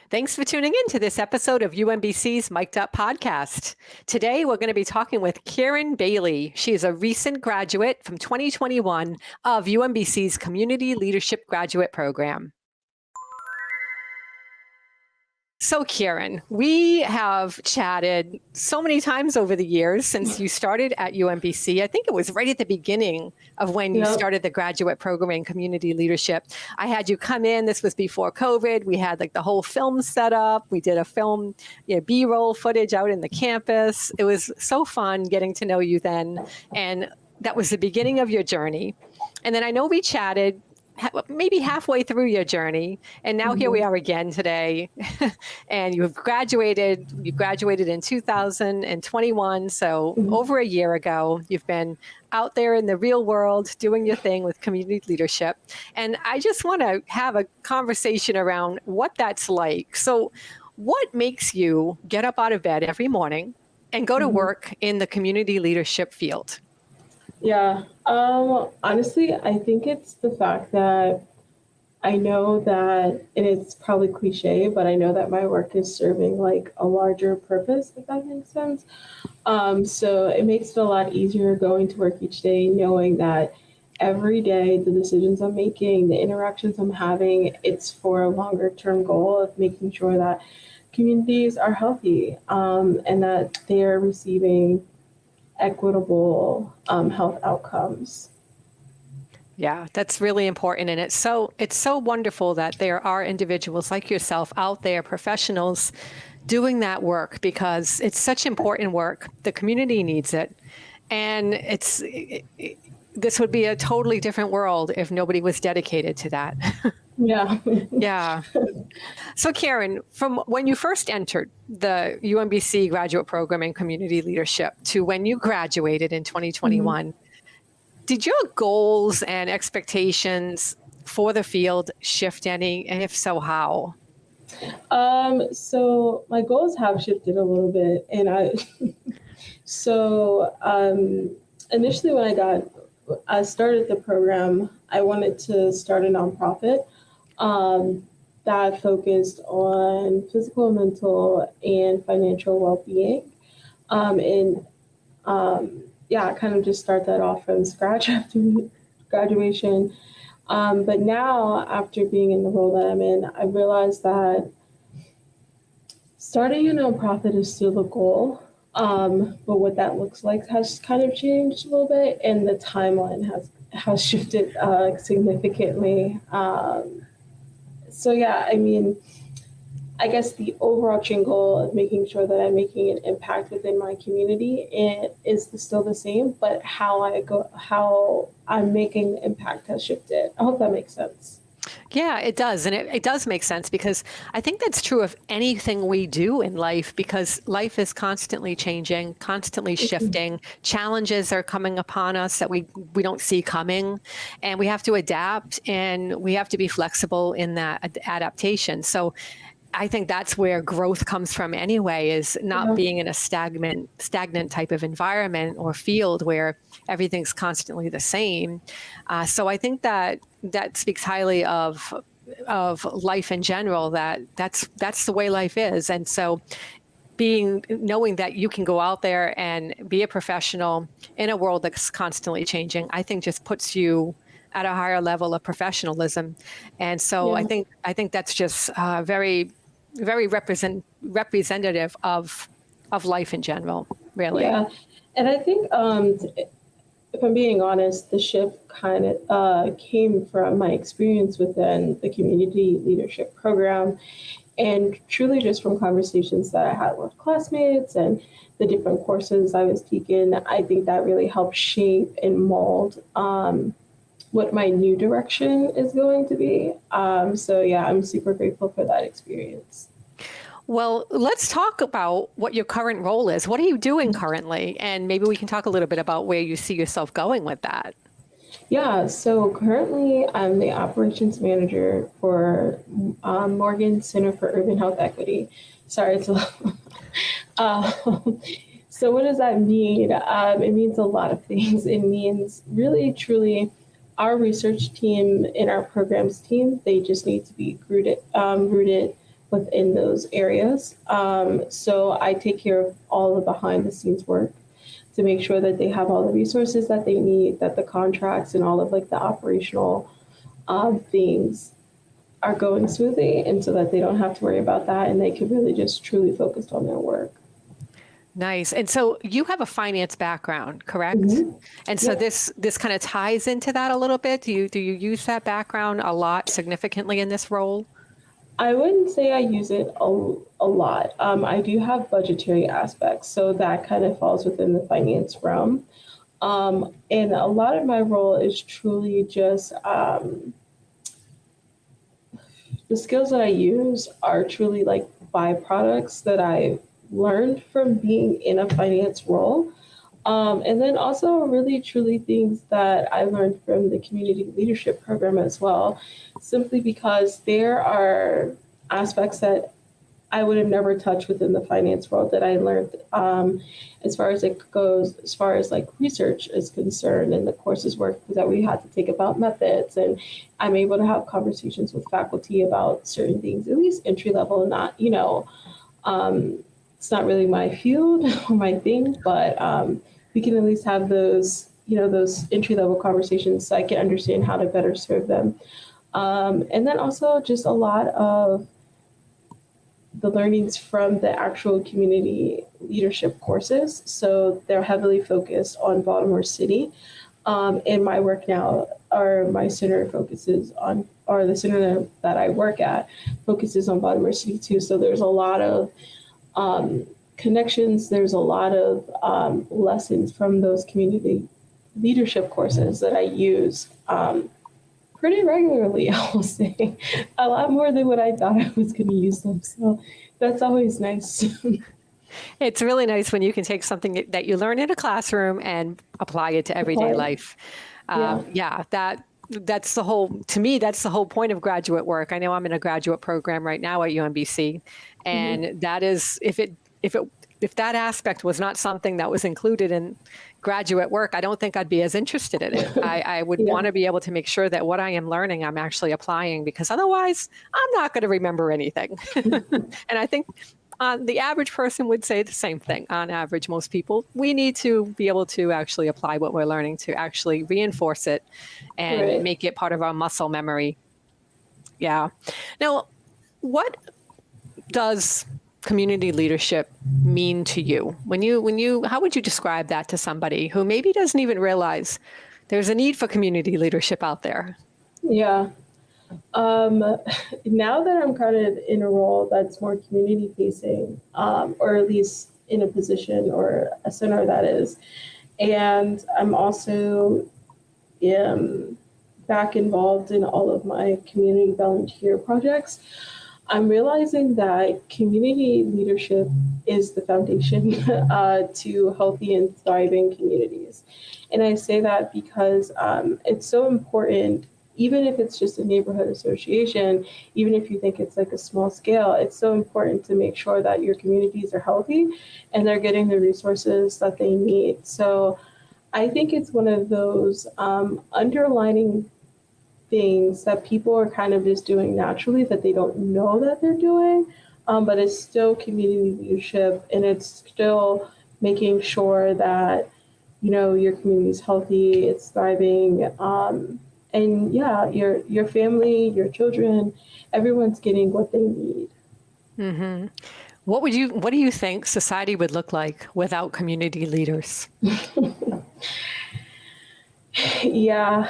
Thanks for tuning in to this episode of UMBC's Mic'd Up podcast. Today, we're going to be talking with Kiaron Bailey. She is a recent graduate from 2021 of UMBC's Community Leadership Graduate Program. So Kiaron, we have chatted so many times over the years since you started at UMBC. I think it was right at the beginning of when you started the graduate program in community leadership. I had you come in, this was before COVID. We had like the whole film set up. We did a film, B-roll footage out in the campus. It was so fun getting to know you then. And that was the beginning of your journey. And then I know we chatted maybe halfway through your journey. And now here we are again today. And you graduated in 2021. So over a year ago, you've been out there in the real world doing your thing with community leadership. And I just want to have a conversation around what that's like. So what makes you get up out of bed every morning and go to work in the community leadership field? Yeah, honestly, I think it's the fact that I know that, and it's probably cliche, but I know that my work is serving like a larger purpose, if that makes sense. So it makes it a lot easier going to work each day, knowing that every day the decisions I'm making, the interactions I'm having, it's for a longer term goal of making sure that communities are healthy, and that they're receiving equitable health outcomes. Yeah, that's really important. And it's so wonderful that there are individuals like yourself out there, professionals doing that work, because it's such important work. The community needs it. And this would be a totally different world if nobody was dedicated to that. Yeah. Yeah. So Kiaron, from when you first entered the UMBC graduate program in community leadership to when you graduated in 2021, did your goals and expectations for the field shift any? And if so, how? So my goals have shifted a little bit. And initially when I started the program, I wanted to start a nonprofit that focused on physical, mental, and financial well-being. Kind of just start that off from scratch after graduation. But now, after being in the role that I'm in, I realized that starting a nonprofit is still the goal. But what that looks like has kind of changed a little bit, and the timeline has shifted significantly. I guess the overarching goal of making sure that I'm making an impact within my community is still the same, but how I'm making the impact has shifted. I hope that makes sense. Yeah, it does. And it does make sense, because I think that's true of anything we do in life, because life is constantly changing, constantly shifting. Challenges are coming upon us that we don't see coming, and we have to adapt, and we have to be flexible in that adaptation. So I think that's where growth comes from anyway, is not being in a stagnant type of environment or field where everything's constantly the same. So I think that speaks highly of life in general, that's the way life is. And so knowing that you can go out there and be a professional in a world that's constantly changing, I think just puts you at a higher level of professionalism. And so I think that's just very, very representative of life in general, really. Yeah. And I think, if I'm being honest, the shift kind of came from my experience within the community leadership program, and truly just from conversations that I had with classmates and the different courses I was taking. I think that really helped shape and mold what my new direction is going to be. I'm super grateful for that experience. Well, let's talk about what your current role is. What are you doing currently? And maybe we can talk a little bit about where you see yourself going with that. Yeah, so currently I'm the operations manager for Morgan Center for Urban Health Equity. Sorry, it's a So what does that mean? It means a lot of things. It means really, truly, our research team and our programs team, they just need to be rooted within those areas. So I take care of all the behind the scenes work to make sure that they have all the resources that they need, that the contracts and all of like the operational things are going smoothly, and so that they don't have to worry about that and they can really just truly focus on their work. Nice. And so you have a finance background, correct? Mm-hmm. And so Yeah. this kind of ties into that a little bit. Do you use that background a lot significantly in this role? I wouldn't say I use it a lot. I do have budgetary aspects, so that kind of falls within the finance realm. And a lot of my role is truly just the skills that I use are truly like byproducts that I learned from being in a finance role. And then also really truly things that I learned from the community leadership program as well, simply because there are aspects that I would have never touched within the finance world that I learned as far as it goes, as far as like research is concerned and the courses work that we had to take about methods. And I'm able to have conversations with faculty about certain things, at least entry level, not, it's not really my field or my thing, but we can at least have those, those entry level conversations so I can understand how to better serve them. And then also just a lot of the learnings from the actual community leadership courses. So they're heavily focused on Baltimore City. And my work now, or my center focuses on, or the center that I work at focuses on Baltimore City too. So there's a lot of connections. There's a lot of lessons from those community leadership courses that I use pretty regularly, I will say. A lot more than what I thought I was going to use them. So that's always nice. It's really nice when you can take something that you learn in a classroom and apply it to everyday life. Yeah, that's the whole, to me, that's the whole point of graduate work. I know I'm in a graduate program right now at UMBC, and that is, if that aspect was not something that was included in graduate work, I don't think I'd be as interested in it. I would want to be able to make sure that what I am learning, I'm actually applying, because otherwise I'm not going to remember anything. And I think the average person would say the same thing. On average, most people, we need to be able to actually apply what we're learning, to actually reinforce it and make it part of our muscle memory. Yeah. Now, what does community leadership mean to you? How would you describe that to somebody who maybe doesn't even realize there's a need for community leadership out there? Yeah. Now that I'm kind of in a role that's more community facing, or at least in a position or a center that is, and I'm also back involved in all of my community volunteer projects, I'm realizing that community leadership is the foundation to healthy and thriving communities. And I say that because it's so important, even if it's just a neighborhood association, even if you think it's like a small scale, it's so important to make sure that your communities are healthy and they're getting the resources that they need. So I think it's one of those underlining things that people are kind of just doing naturally that they don't know that they're doing, but it's still community leadership, and it's still making sure that your community is healthy, it's thriving, and yeah, your family, your children, everyone's getting what they need. Mm-hmm. What do you think society would look like without community leaders? Yeah.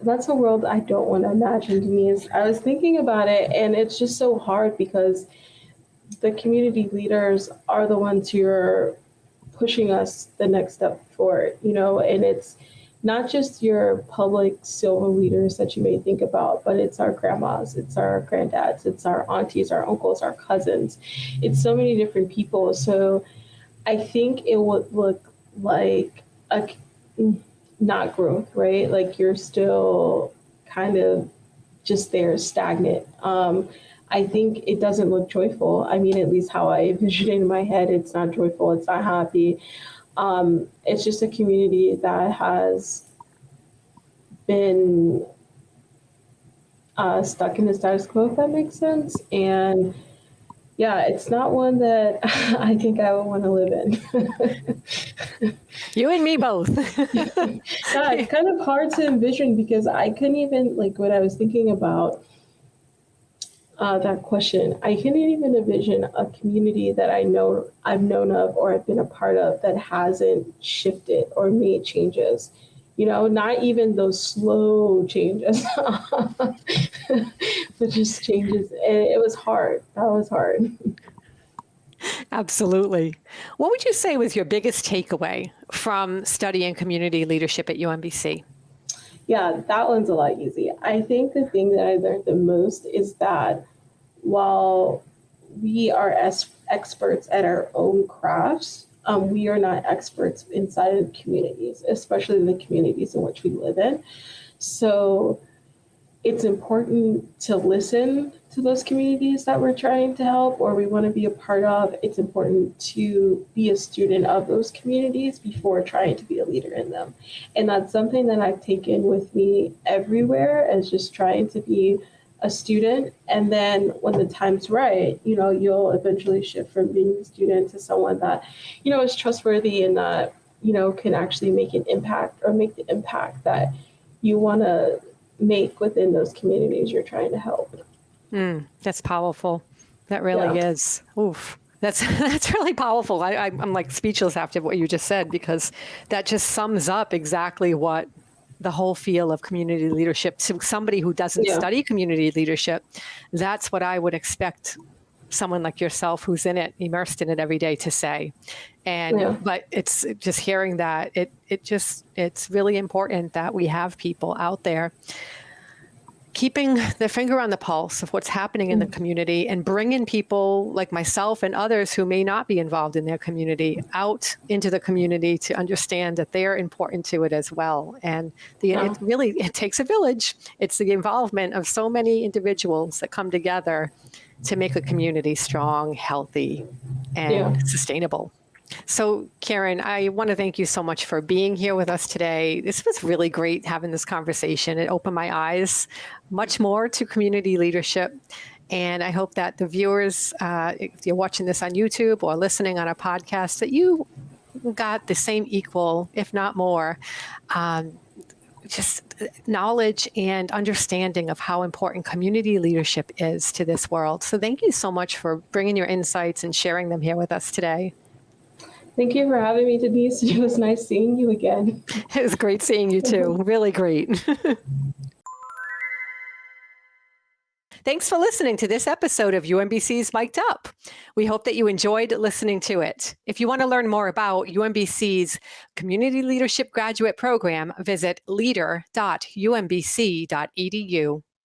That's a world I don't want to imagine. To me, I was thinking about it, and it's just so hard because the community leaders are the ones who are pushing us the next step forward, and it's not just your public silver leaders that you may think about, but it's our grandmas, it's our granddads, it's our aunties, our uncles, our cousins. It's so many different people. So I think it would look like not growth, right? Like you're still kind of just there stagnant. I think it doesn't look joyful. I mean, at least how I envision it in my head, it's not joyful, it's not happy. It's just a community that has been stuck in the status quo, if that makes sense. And yeah, it's not one that I think I would want to live in. You and me both. Yeah, it's kind of hard to envision because I couldn't even, like, when I was thinking about that question, I couldn't even envision a community that I've known of or I've been a part of that hasn't shifted or made changes. You know, not even those slow changes, but just changes. And it was hard. That was hard. Absolutely. What would you say was your biggest takeaway from studying community leadership at UMBC? Yeah, that one's a lot easy. I think the thing that I learned the most is that while we are as experts at our own crafts, we are not experts inside of communities, especially the communities in which we live in. So it's important to listen to those communities that we're trying to help or we want to be a part of. It's important to be a student of those communities before trying to be a leader in them. And that's something that I've taken with me everywhere, as just trying to be a student. And then when the time's right, you know, you'll eventually shift from being a student to someone that, you know, is trustworthy and that, you know, can actually make an impact or make the impact that you want to make within those communities you're trying to help. That's powerful. That really is. Oof. That's really powerful. I'm like speechless after what you just said, because that just sums up exactly what the whole feel of community leadership. To somebody who doesn't study community leadership, that's what I would expect someone like yourself who's in it, immersed in it every day, to say. And but it's just hearing that it's really important that we have people out there keeping their finger on the pulse of what's happening in the community and bringing people like myself and others who may not be involved in their community out into the community to understand that they're important to it as well. And it takes a village. It's the involvement of so many individuals that come together to make a community strong, healthy, and sustainable. So, Kiaron, I want to thank you so much for being here with us today. This was really great having this conversation. It opened my eyes much more to community leadership. And I hope that the viewers, if you're watching this on YouTube or listening on a podcast, that you got the same equal, if not more, just knowledge and understanding of how important community leadership is to this world. So thank you so much for bringing your insights and sharing them here with us today. Thank you for having me, Denise. It was nice seeing you again. It was great seeing you too. Really great. Thanks for listening to this episode of UMBC's Mic'd Up. We hope that you enjoyed listening to it. If you want to learn more about UMBC's Community Leadership Graduate Program, visit leader.umbc.edu.